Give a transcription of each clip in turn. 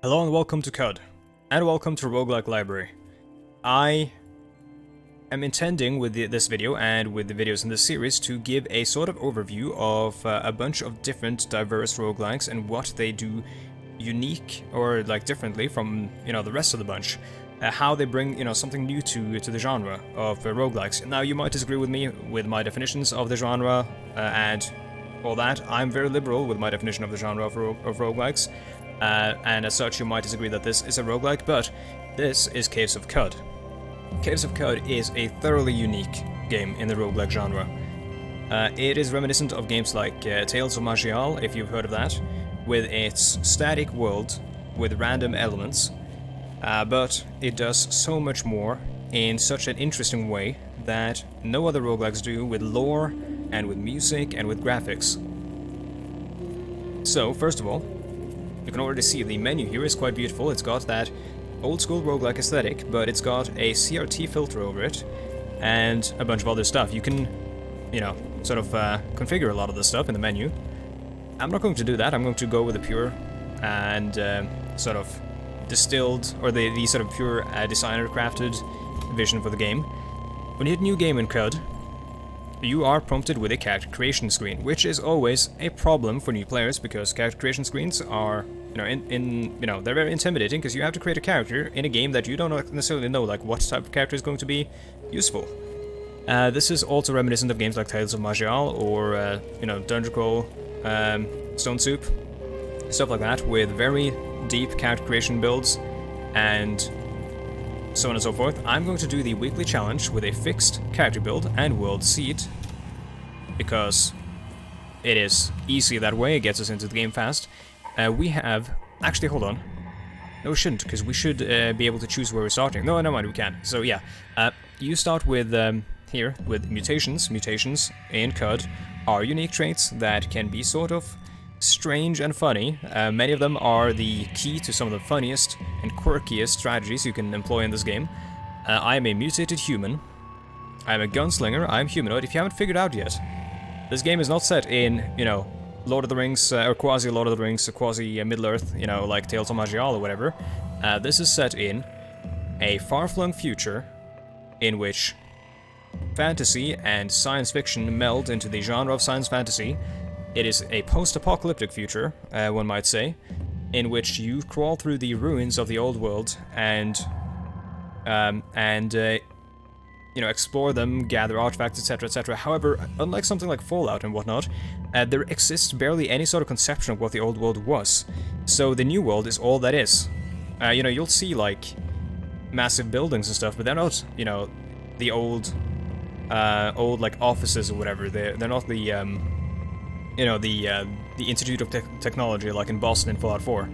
Hello and welcome to CUD, and welcome to Roguelike Library. I am intending with this video and with the videos in this series to give a sort of overview of a bunch of different diverse roguelikes and what they do unique or like differently from the rest of the bunch. How they bring something new to the genre of roguelikes. Now you might disagree with me with my definitions of the genre and all that. I'm very liberal with my definition of the genre of roguelikes. And as such, you might disagree that this is a roguelike, but this is Caves of Cud. Caves of Cud is a thoroughly unique game in the roguelike genre. It is reminiscent of games like Tales of Magial, if you've heard of that, with its static world with random elements, but it does so much more in such an interesting way that no other roguelikes do, with lore and with music and with graphics. So, first of all, you can already see the menu here is quite beautiful. It's got that old-school roguelike aesthetic, but it's got a CRT filter over it, and a bunch of other stuff. You can, sort of configure a lot of this stuff in the menu. I'm not going to do that. I'm going to go with the pure and sort of distilled, or the sort of pure designer-crafted vision for the game. When you hit New Game in CUD, you are prompted with a character creation screen, which is always a problem for new players because character creation screens are, they're very intimidating because you have to create a character in a game that you don't necessarily know like what type of character is going to be useful. This is also reminiscent of games like Tales of Magial or Dungeon Crawl, Stone Soup, stuff like that, with very deep character creation builds and so on and so forth. I'm going to do the weekly challenge with a fixed character build and world seed, because it is easy that way, it gets us into the game fast. We have... Actually, hold on. No, we shouldn't, because we should be able to choose where we're starting. No, never mind, we can. So yeah, you start with, here, with mutations. Mutations in CUD are unique traits that can be sort of strange and funny. Many of them are the key to some of the funniest and quirkiest strategies you can employ in this game. I am a mutated human. I am a gunslinger. I am humanoid. If you haven't figured out yet, this game is not set in, Lord of the Rings, or quasi-Lord of the Rings, quasi-Middle-earth, like Tales of Magial or whatever. This is set in a far-flung future in which fantasy and science fiction meld into the genre of science fantasy. It is a post-apocalyptic future, one might say, in which you crawl through the ruins of the old world and explore them, gather artifacts, etc., etc. However, unlike something like Fallout and whatnot, there exists barely any sort of conception of what the old world was. So the new world is all that is. You'll see like massive buildings and stuff, but they're not, the old like offices or whatever. They're not the the Institute of Technology, like in Boston in Fallout 4.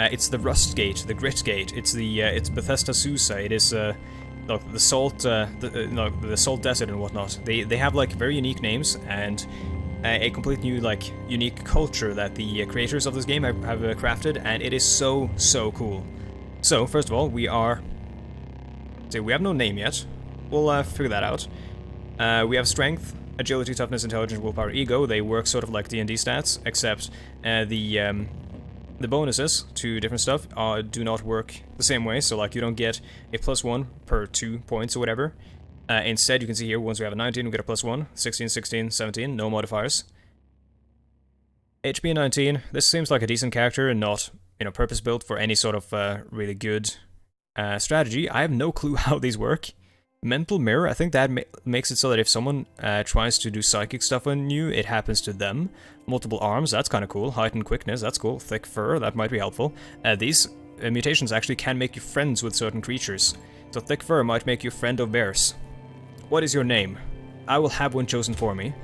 It's the Rust Gate, the Grit Gate. It's it's Bethesda Susa. It is the Salt, the Salt Desert and whatnot. They have like very unique names and a complete new unique culture that the creators of this game have crafted, and it is so cool. So first of all, we have no name yet. We'll figure that out. We have strength, agility, toughness, intelligence, willpower, ego. They work sort of like D&D stats, except the bonuses to different stuff do not work the same way. So like you don't get a +1 per 2 points or whatever. Instead, you can see here, once we have a 19, we get a +1, 16, 16, 17, no modifiers. HP 19, this seems like a decent character and not, purpose-built for any sort of really good strategy. I have no clue how these work. Mental mirror, I think that makes it so that if someone tries to do psychic stuff on you, it happens to them. Multiple arms, that's kind of cool. Heightened quickness, that's cool. Thick fur, that might be helpful. These mutations actually can make you friends with certain creatures. So thick fur might make you friend of bears. What is your name? I will have one chosen for me.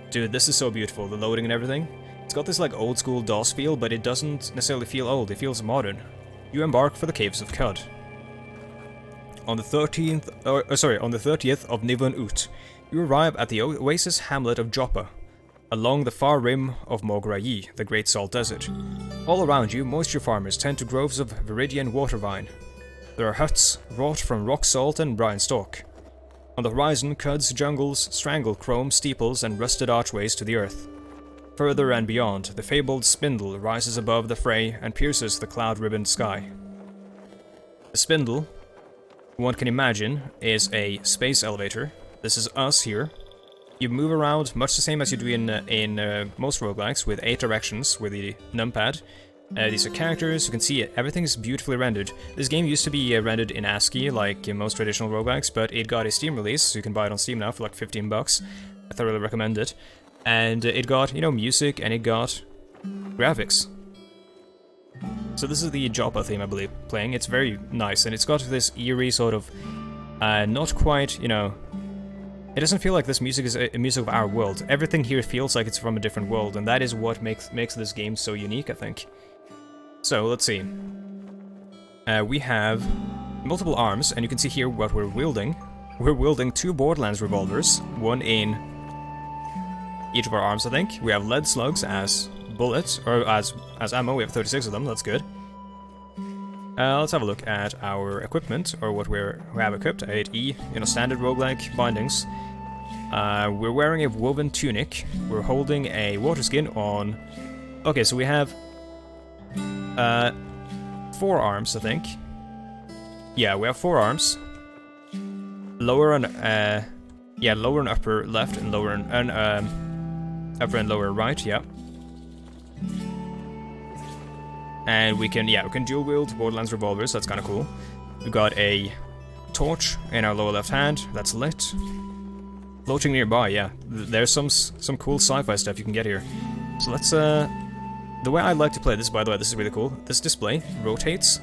Dude, this is so beautiful, the loading and everything. It's got this like old school DOS feel, but it doesn't necessarily feel old, it feels modern. You embark for the Caves of Cud. On the 30th of Nivun Ut, you arrive at the oasis hamlet of Joppa, along the far rim of Mograyi, the Great Salt Desert. All around you, moisture farmers tend to groves of viridian water vine. There are huts wrought from rock salt and brine stalk. On the horizon, Cud's jungles strangle chrome steeples and rusted archways to the earth. Further and beyond, the fabled spindle rises above the fray and pierces the cloud-ribboned sky. The spindle, one can imagine, is a space elevator. This is us here. You move around much the same as you do in most roguelikes, with 8 directions with the numpad. These are characters, you can see it, everything's beautifully rendered. This game used to be rendered in ASCII, like in most traditional roguelikes, but it got a Steam release, so you can buy it on Steam now for like 15 bucks. I thoroughly recommend it. And it got, you know, music, and it got graphics. So this is the Joppa theme, I believe, playing. It's very nice, and it's got this eerie sort of, not quite, you know... It doesn't feel like this music is a music of our world. Everything here feels like it's from a different world, and that is what makes this game so unique, I think. So, let's see. We have multiple arms, and you can see here what we're wielding. We're wielding 2 Borderlands revolvers, one in each of our arms, I think. We have lead slugs as bullets, or as ammo. We have 36 of them, that's good. Let's have a look at our equipment, or what we have equipped. 8E, you know, standard roguelike bindings. We're wearing a woven tunic. We're holding a water skin on... Okay, so we have 4 arms, I think. Yeah, we have 4 arms. Lower and lower and upper left, and lower and upper and lower right. Yeah. And we can dual wield Borderlands revolvers. That's kind of cool. We've got a torch in our lower left hand that's lit. Floating nearby, yeah. There's some cool sci-fi stuff you can get here. So let's the way I like to play this, by the way, this is really cool. This display rotates,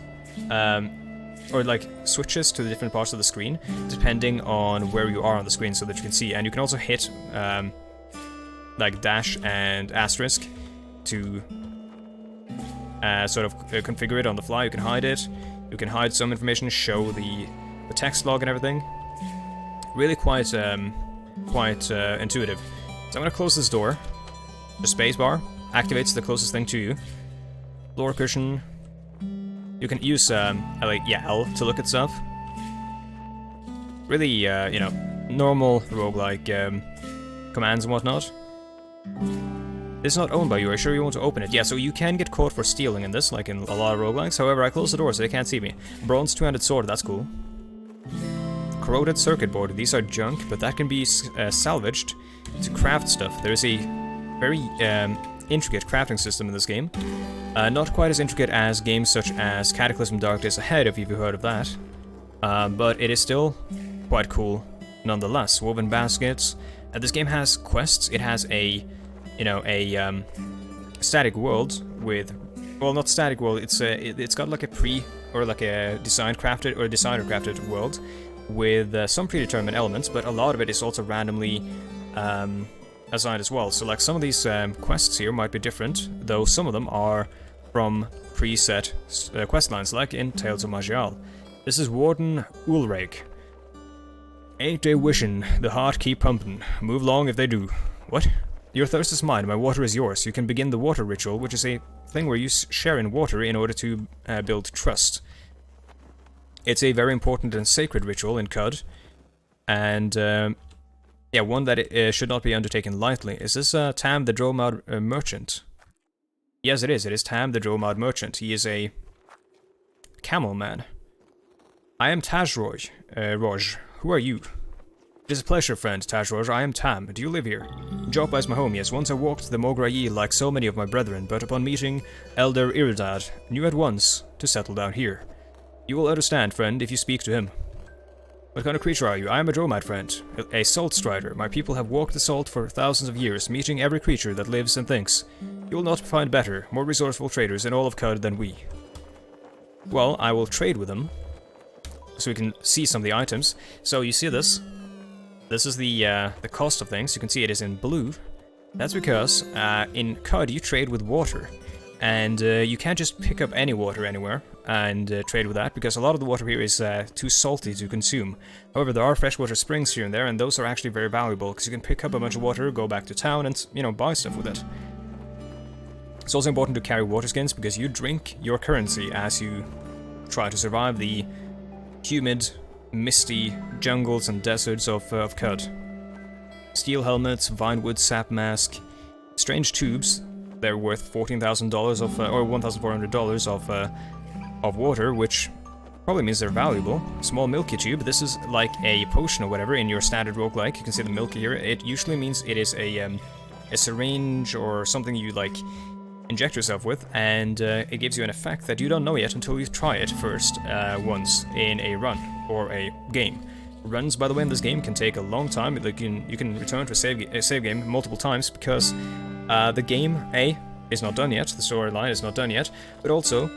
or like switches to the different parts of the screen, depending on where you are on the screen, so that you can see. And you can also hit like dash and asterisk to sort of configure it on the fly. You can hide it. You can hide some information, show the text log and everything. Really quite intuitive. So I'm gonna close this door. The spacebar activates the closest thing to you. Floor cushion. You can use L to look at stuff. Really, you know, normal roguelike commands and whatnot. It's not owned by you. Are you sure you want to open it? Yeah, so you can get caught for stealing in this, like in a lot of roguelikes. However, I closed the door so they can't see me. Bronze two-handed sword, that's cool. Corroded circuit board. These are junk, but that can be salvaged to craft stuff. There's a very intricate crafting system in this game. Not quite as intricate as games such as Cataclysm Dark Days Ahead, if you've heard of that. But it is still quite cool nonetheless. Woven baskets. This game has quests. It has a, you know, a static world with, well, not static world. It's got like a designer crafted world with some predetermined elements, but a lot of it is also randomly assigned as well. So like some of these quests here might be different, though some of them are from preset quest lines, like in Tales of Magial. This is Warden Ulrich. Ain't they wishing the heart keep pumping? Move long if they do. What? Your thirst is mine, my water is yours. You can begin the water ritual, which is a thing where you share in water in order to build trust. It's a very important and sacred ritual in CUD, and yeah, one that it should not be undertaken lightly. Is this Tam the Dromad merchant? Yes, it is. It is Tam the Dromad merchant. He is a camel man. I am Tajroj. Roj. Who are you? It is a pleasure, friend, Tajroj. I am Tam. Do you live here? Joppa is my home, yes. Once I walked the Mograyi like so many of my brethren, but upon meeting Elder Iridad, knew at once to settle down here. You will understand, friend, if you speak to him. What kind of creature are you? I am a Dromad, friend. A salt strider. My people have walked the salt for thousands of years, meeting every creature that lives and thinks. You will not find better, more resourceful traders in all of CUD than we. Well, I will trade with them, so we can see some of the items. So you see this? This is the cost of things. You can see it is in blue. That's because in CUD you trade with water, and you can't just pick up any water anywhere and trade with that, because a lot of the water here is too salty to consume. However, there are freshwater springs here and there, and those are actually very valuable, because you can pick up a bunch of water, go back to town, and, you know, buy stuff with it. It's also important to carry water skins, because you drink your currency as you try to survive the humid, misty jungles and deserts of CUD. Steel helmets, vinewood sap mask, strange tubes. They're worth $14,000 of, or $1,400 of water, which probably means they're valuable. Small milky tube. This is like a potion or whatever in your standard roguelike. You can see the milky here. It usually means it is a syringe or something you like inject yourself with, and it gives you an effect that you don't know yet until you try it first once in a run or a game. Runs, by the way, in this game can take a long time. Like you can return to a save game multiple times because the game is not done yet. The storyline is not done yet, but also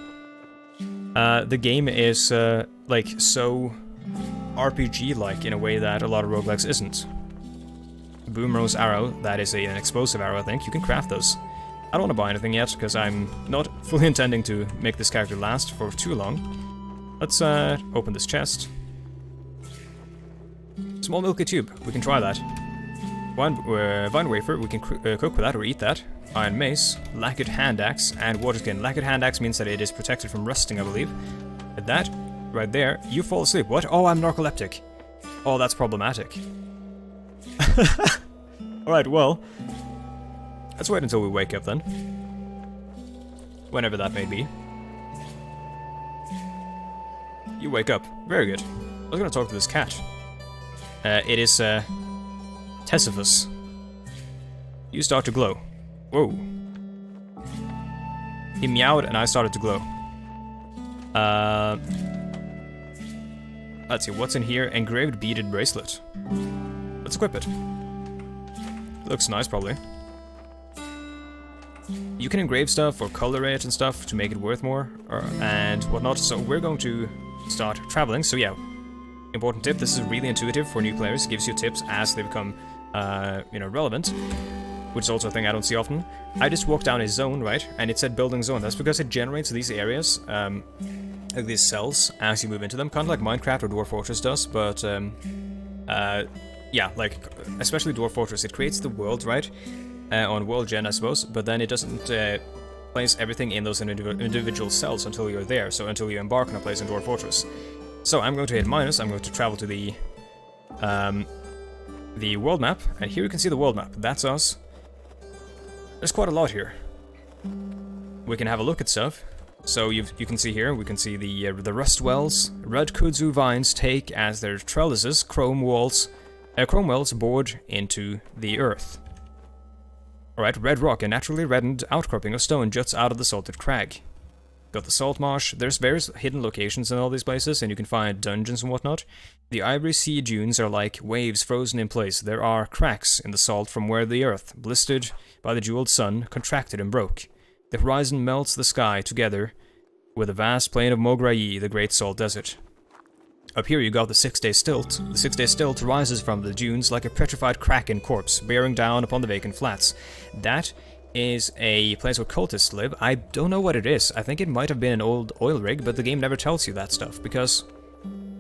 the game is like so RPG-like in a way that a lot of roguelikes isn't. Boomerose arrow, that is an explosive arrow, I think. You can craft those. I don't want to buy anything yet, because I'm not fully intending to make this character last for too long. Let's open this chest. Small milky tube, we can try that. Vine wafer, we can cook with that or eat that. Iron mace, lacquered hand axe, and water skin. Lacquered hand axe means that it is protected from rusting, I believe. At that, right there, you fall asleep. What? Oh, I'm narcoleptic. Oh, that's problematic. Alright, well, let's wait until we wake up then. Whenever that may be. You wake up. Very good. I was gonna talk to this cat. It is, Tesiphus. You start to glow. Whoa. He meowed and I started to glow. Let's see, what's in here? Engraved beaded bracelet. Let's equip it. Looks nice, probably. You can engrave stuff or color it and stuff to make it worth more and whatnot, so we're going to start traveling. So yeah, important tip, this is really intuitive for new players. It gives you tips as they become, you know, relevant, which is also a thing I don't see often. I just walked down a zone, right, and it said building zone. That's because it generates these areas, like these cells, as you move into them, kind of like Minecraft or Dwarf Fortress does, but, yeah, like, especially Dwarf Fortress, it creates the world, right, on world gen, I suppose, but then it doesn't place everything in those individual cells until you're there, so until you embark on a place in Dwarf Fortress. So I'm going to hit minus, I'm going to travel to the world map, and here you can see the world map. That's us. There's quite a lot here. We can have a look at stuff. So you can see here, we can see the rust wells. Red kudzu vines take as their trellises chrome wells bored into the earth. Alright, red rock, a naturally reddened outcropping of stone juts out of the salted crag. Got the salt marsh. There's various hidden locations in all these places, and you can find dungeons and whatnot. The ivory sea dunes are like waves frozen in place. There are cracks in the salt from where the earth, blistered by the jeweled sun, contracted and broke. The horizon melts the sky together with a vast plain of Mograyi, the great salt desert. Up here you got the 6-day stilt. The 6-day stilt rises from the dunes like a petrified kraken corpse, bearing down upon the vacant flats. That is a place where cultists live. I don't know what it is. I think it might have been an old oil rig, but the game never tells you that stuff, because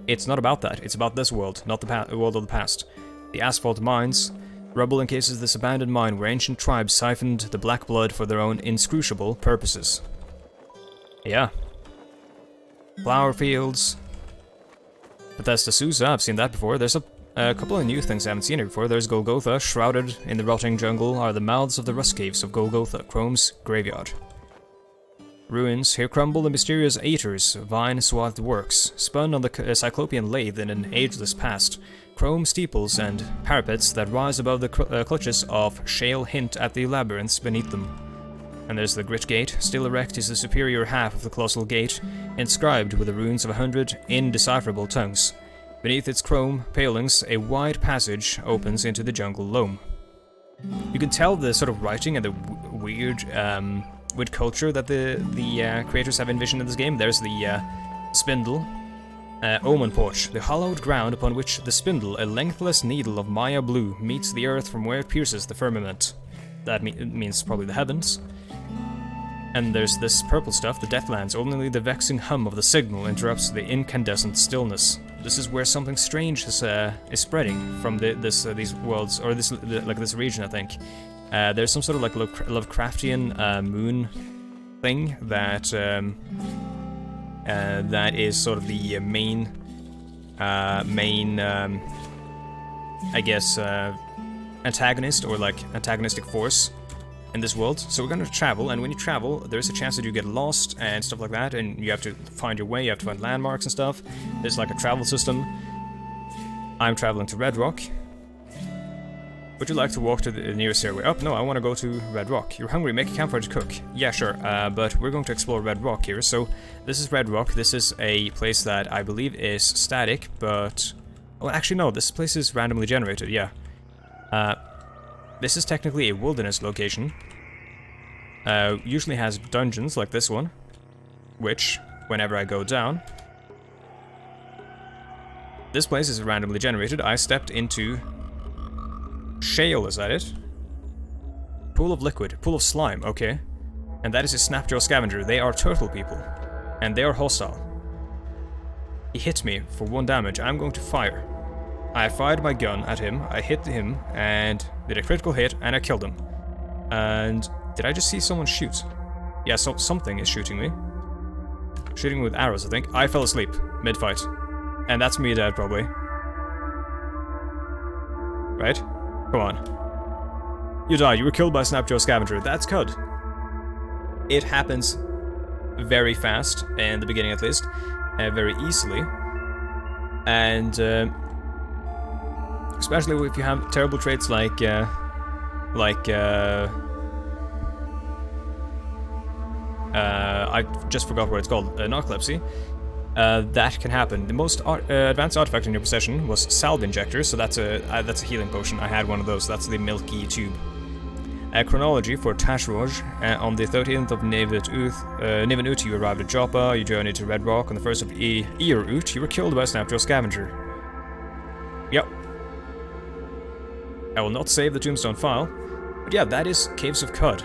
it's not about that. It's about this world, not the world of the past. The asphalt mines. Rubble encases this abandoned mine where ancient tribes siphoned the black blood for their own inscrutable purposes. Yeah. Flower fields. Bethesda Susa, I've seen that before. There's a couple of new things I haven't seen here before. There's Golgotha. Shrouded in the rotting jungle are the mouths of the rust caves of Golgotha, Chrome's graveyard. Ruins. Here crumble the mysterious Aeters, vine-swathed works, spun on the Cyclopean lathe in an ageless past. Chrome steeples and parapets that rise above the clutches of shale hint at the labyrinths beneath them. And there's the Grit Gate. Still erect is the superior half of the colossal gate, inscribed with the runes of 100 indecipherable tongues. Beneath its chrome palings, a wide passage opens into the jungle loam. You can tell the sort of writing and the weird culture that the creators have envisioned in this game. There's the spindle. Omen Porch, the hollowed ground upon which the spindle, a lengthless needle of Maya blue, meets the earth from where it pierces the firmament. That means probably the heavens. And there's this purple stuff, the Deathlands. Only the vexing hum of the signal interrupts the incandescent stillness. This is where something strange is spreading from these worlds, or this region, I think. There's some sort of like Lovecraftian moon thing that that is sort of the main, I guess, antagonist or like antagonistic force in this world. So we're going to travel, and when you travel, there's a chance that you get lost and stuff like that, and you have to find your way, you have to find landmarks and stuff. There's like a travel system. I'm traveling to Red Rock. Would you like to walk to the nearest stairway? Oh, no, I want to go to Red Rock. You're hungry, make a campfire to cook. Yeah, sure, but we're going to explore Red Rock here. So, this is Red Rock. This is a place that I believe is static, but... Well, actually, no, this place is randomly generated, yeah. This is technically a wilderness location. Usually has dungeons like this one, which, whenever I go down... This place is randomly generated. I stepped into... Shale, is that it? Pool of liquid. Pool of slime, okay. And that is a Snapjaw Scavenger. They are turtle people. And they are hostile. He hit me for 1 damage. I'm going to fire. I fired my gun at him. I hit him and did a critical hit and I killed him. And did I just see someone shoot? Yeah, so something is shooting me. Shooting me with arrows, I think. I fell asleep mid-fight. And that's me dead, probably. Right? Come on. You died. You were killed by Snapjaw Scavenger. That's good. It happens very fast, in the beginning at least. Very easily. And, especially if you have terrible traits like I just forgot what it's called, narcolepsy. That can happen. The most advanced artifact in your possession was Salve Injector, so that's a healing potion. I had one of those. That's the milky tube. Chronology for Tashroj. On the 13th of Niven Ut, you arrived at Joppa. You journeyed to Red Rock. On the 1st of Eir Ut, you were killed by a Snapjaw Scavenger. Yep. I will not save the tombstone file. But yeah, that is Caves of Cud.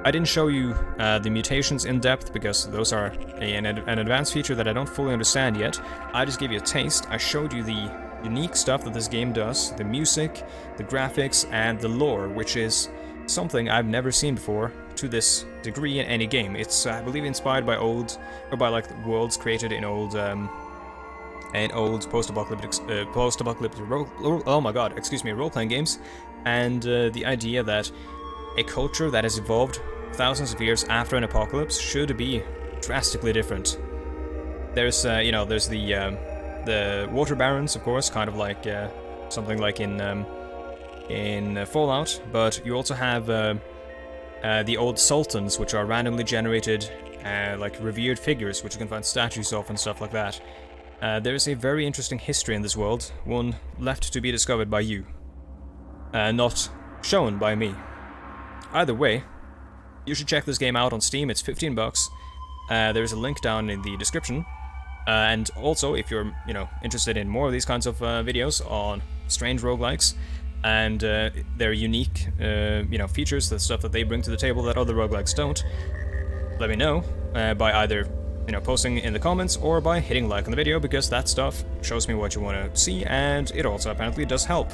I didn't show you the mutations in depth because those are an advanced feature that I don't fully understand yet. I just gave you a taste. I showed you the unique stuff that this game does, the music, the graphics, and the lore, which is something I've never seen before to this degree in any game. It's, I believe, inspired by like worlds created in old post-apocalyptic role-playing games, and the idea that a culture that has evolved thousands of years after an apocalypse should be drastically different. There's, there's the water barons, of course, kind of like something like in Fallout, but you also have the old sultans, which are randomly generated, like revered figures, which you can find statues of and stuff like that. There's a very interesting history in this world, one left to be discovered by you, not shown by me. Either way, you should check this game out on Steam. It's $15. There's a link down in the description. And also, if you're, interested in more of these kinds of videos on strange roguelikes and their unique, features, the stuff that they bring to the table that other roguelikes don't, let me know by either, posting in the comments or by hitting like on the video, because that stuff shows me what you want to see, and it also apparently does help,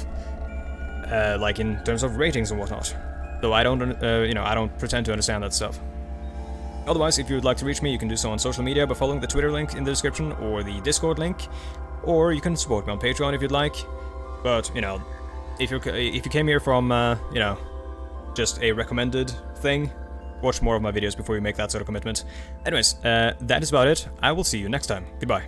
like in terms of ratings and whatnot. Though I don't, I don't pretend to understand that stuff. Otherwise, if you would like to reach me, you can do so on social media by following the Twitter link in the description or the Discord link, or you can support me on Patreon if you'd like. But if you came here from just a recommended thing, watch more of my videos before you make that sort of commitment. Anyways, that is about it. I will see you next time. Goodbye.